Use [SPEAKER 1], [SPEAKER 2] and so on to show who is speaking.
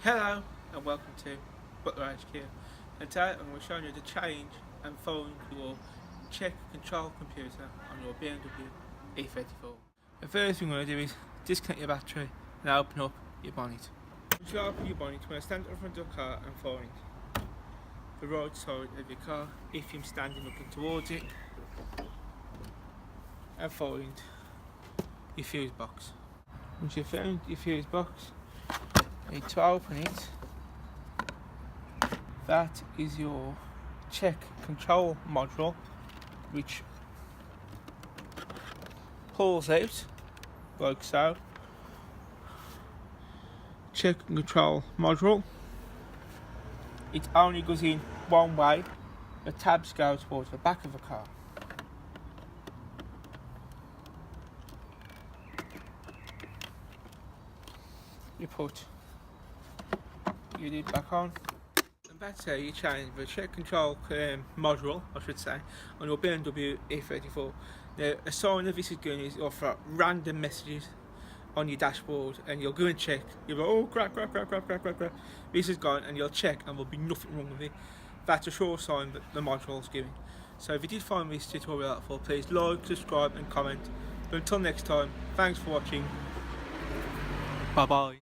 [SPEAKER 1] Hello and welcome to Butler-HQ, and today I'm going to show you the change and fold your check control computer on your BMW E34. The first thing we're going to do is disconnect your battery and open up your bonnet. Once you open your bonnet, you're going to stand in front of the car and find the right side of your car if you're standing looking towards it, and find your fuse box. Once you've found your fuse box, you need to open it. That is your check control module, which pulls out like so. Check and control module. It only goes in one way. The tabs go towards the back of the car. You put your lid back on, and that's how you change the check control module, I should say, on your BMW E34. Now, a sign of this is going is you'll throw random messages on your dashboard, and you'll go and check. You'll go, oh crap. This is gone, and you'll check, and there'll be nothing wrong with it. That's a sure sign that the module's giving. So if you did find this tutorial helpful, please like, subscribe, and comment. But until next time, thanks for watching. Bye bye.